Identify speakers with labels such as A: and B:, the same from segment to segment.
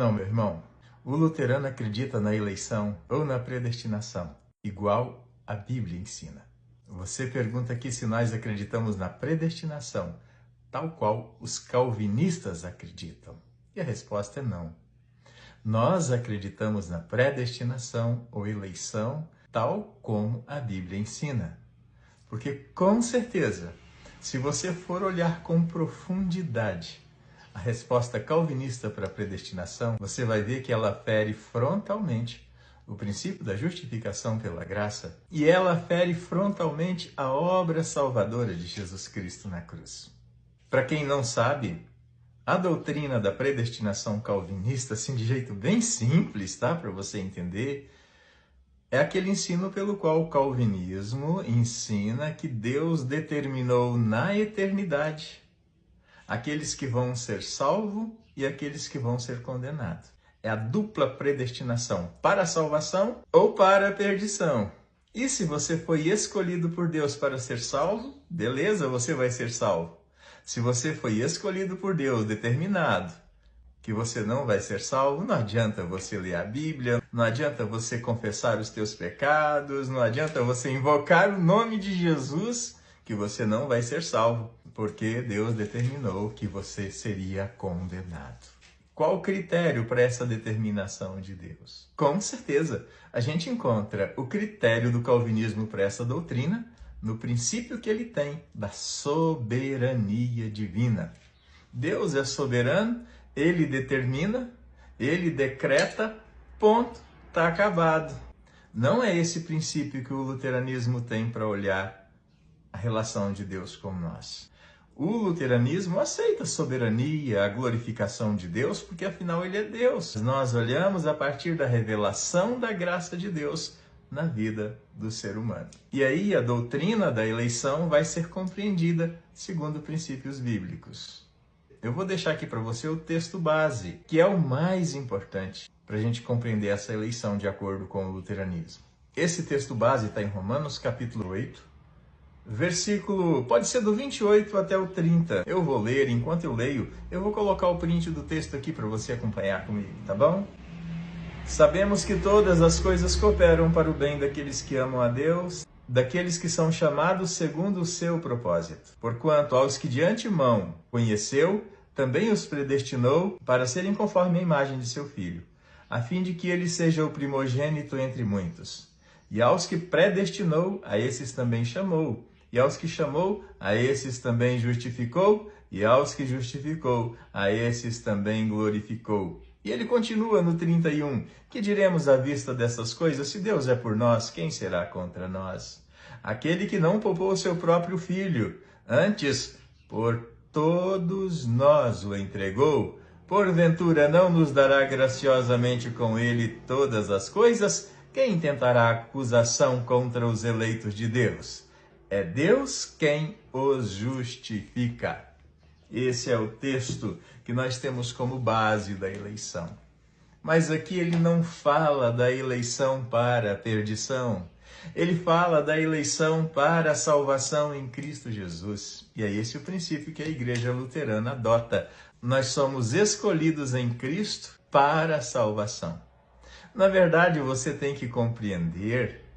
A: Não, meu irmão. O luterano acredita na eleição ou na predestinação, igual a Bíblia ensina. Você pergunta aqui se nós acreditamos na predestinação, tal qual os calvinistas acreditam. E a resposta é não. Nós acreditamos na predestinação ou eleição, tal como a Bíblia ensina. Porque, com certeza, se você for olhar com profundidade a resposta calvinista para a predestinação, você vai ver que ela fere frontalmente o princípio da justificação pela graça e ela fere frontalmente a obra salvadora de Jesus Cristo na cruz. Para quem não sabe, a doutrina da predestinação calvinista, assim de jeito bem simples, tá? Para você entender, é aquele ensino pelo qual o calvinismo ensina que Deus determinou na eternidade aqueles que vão ser salvos e aqueles que vão ser condenados. É a dupla predestinação, para a salvação ou para a perdição. E se você foi escolhido por Deus para ser salvo, beleza, você vai ser salvo. Se você foi escolhido por Deus, determinado, que você não vai ser salvo, não adianta você ler a Bíblia, não adianta você confessar os teus pecados, não adianta você invocar o nome de Jesus, que você não vai ser salvo, porque Deus determinou que você seria condenado. Qual o critério para essa determinação de Deus? Com certeza, a gente encontra o critério do calvinismo para essa doutrina no princípio que ele tem da soberania divina. Deus é soberano, ele determina, ele decreta, ponto, está acabado. Não é esse princípio que o luteranismo tem para olhar a relação de Deus com nós. O luteranismo aceita a soberania, a glorificação de Deus, porque afinal ele é Deus. Nós olhamos a partir da revelação da graça de Deus na vida do ser humano. E aí a doutrina da eleição vai ser compreendida segundo princípios bíblicos. Eu vou deixar aqui para você o texto base, que é o mais importante para a gente compreender essa eleição de acordo com o luteranismo. Esse texto base está em Romanos capítulo 8, versículo, pode ser do 28 até o 30. Eu vou ler, enquanto eu leio, eu vou colocar o print do texto aqui para você acompanhar comigo, tá bom? Sabemos que todas as coisas cooperam para o bem daqueles que amam a Deus, daqueles que são chamados segundo o seu propósito. Porquanto aos que de antemão conheceu, também os predestinou para serem conforme a imagem de seu Filho, a fim de que ele seja o primogênito entre muitos. E aos que predestinou, a esses também chamou. E aos que chamou, a esses também justificou. E aos que justificou, a esses também glorificou. E ele continua no 31. Que diremos à vista dessas coisas? Se Deus é por nós, quem será contra nós? Aquele que não poupou o seu próprio Filho, antes, por todos nós o entregou, porventura não nos dará graciosamente com ele todas as coisas? Quem tentará acusação contra os eleitos de Deus? É Deus quem os justifica. Esse é o texto que nós temos como base da eleição. Mas aqui ele não fala da eleição para a perdição. Ele fala da eleição para a salvação em Cristo Jesus. E é esse o princípio que a Igreja Luterana adota. Nós somos escolhidos em Cristo para a salvação. Na verdade, você tem que compreender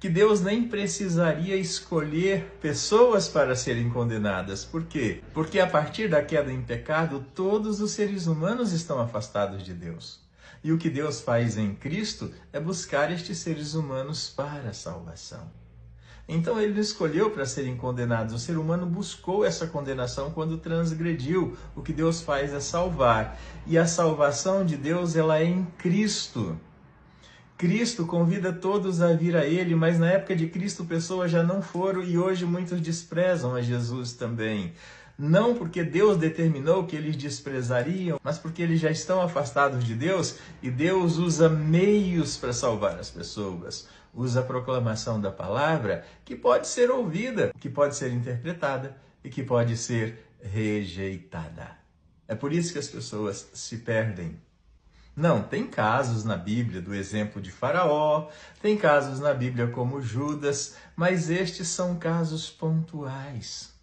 A: que Deus nem precisaria escolher pessoas para serem condenadas. Por quê? Porque a partir da queda em pecado, todos os seres humanos estão afastados de Deus. E o que Deus faz em Cristo é buscar estes seres humanos para a salvação. Então ele não escolheu para serem condenados. O ser humano buscou essa condenação quando transgrediu. O que Deus faz é salvar. E a salvação de Deus, ela é em Cristo. Cristo convida todos a vir a Ele, mas na época de Cristo pessoas já não foram e hoje muitos desprezam a Jesus também. Não porque Deus determinou que eles desprezariam, mas porque eles já estão afastados de Deus e Deus usa meios para salvar as pessoas. Usa a proclamação da palavra que pode ser ouvida, que pode ser interpretada e que pode ser rejeitada. É por isso que as pessoas se perdem. Não, tem casos na Bíblia do exemplo de Faraó, tem casos na Bíblia como Judas, mas estes são casos pontuais.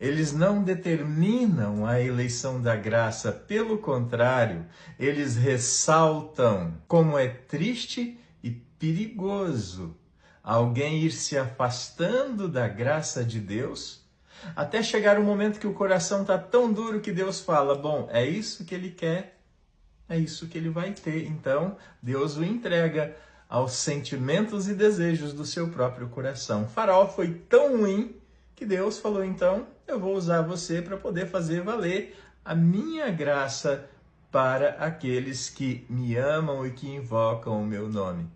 A: Eles não determinam a eleição da graça, pelo contrário, eles ressaltam como é triste e perigoso alguém ir se afastando da graça de Deus, até chegar um momento que o coração está tão duro que Deus fala, bom, é isso que ele quer, é isso que ele vai ter. Então, Deus o entrega aos sentimentos e desejos do seu próprio coração. Faraó foi tão ruim que Deus falou, então, eu vou usar você para poder fazer valer a minha graça para aqueles que me amam e que invocam o meu nome.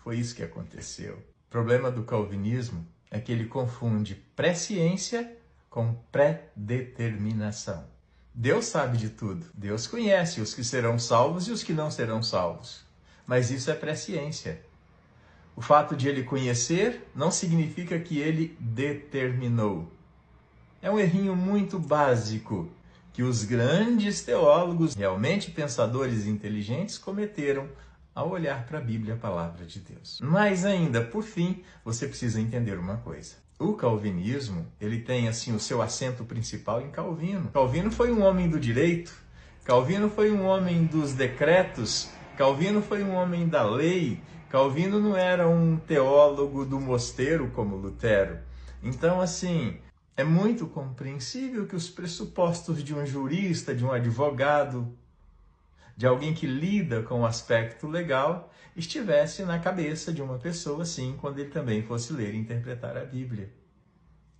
A: Foi isso que aconteceu. O problema do calvinismo é que ele confunde presciência com predeterminação. Deus sabe de tudo. Deus conhece os que serão salvos e os que não serão salvos. Mas isso é presciência. O fato de ele conhecer não significa que ele determinou. É um errinho muito básico que os grandes teólogos, realmente pensadores inteligentes, cometeram ao olhar para a Bíblia, a palavra de Deus. Mas ainda, por fim, você precisa entender uma coisa. O calvinismo, ele tem assim o seu assento principal em Calvino. Calvino foi um homem do direito, Calvino foi um homem dos decretos, Calvino foi um homem da lei, Calvino não era um teólogo do mosteiro como Lutero. Então, assim, é muito compreensível que os pressupostos de um jurista, de um advogado, de alguém que lida com o aspecto legal, estivesse na cabeça de uma pessoa assim, quando ele também fosse ler e interpretar a Bíblia.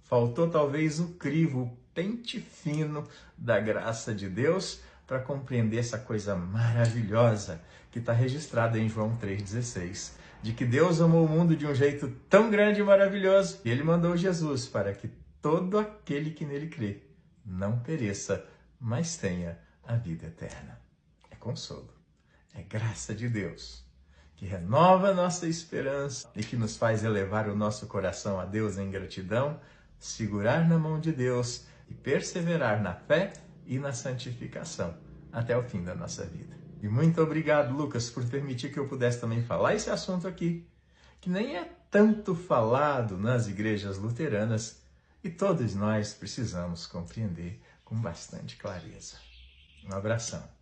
A: Faltou talvez o crivo, o pente fino da graça de Deus para compreender essa coisa maravilhosa que está registrada em João 3,16, de que Deus amou o mundo de um jeito tão grande e maravilhoso, e ele mandou Jesus para que todo aquele que nele crê não pereça, mas tenha a vida eterna. É consolo, é graça de Deus, que renova a nossa esperança e que nos faz elevar o nosso coração a Deus em gratidão, segurar na mão de Deus e perseverar na fé e na santificação até o fim da nossa vida. E muito obrigado, Lucas, por permitir que eu pudesse também falar esse assunto aqui, que nem é tanto falado nas igrejas luteranas e todos nós precisamos compreender com bastante clareza. Um abração.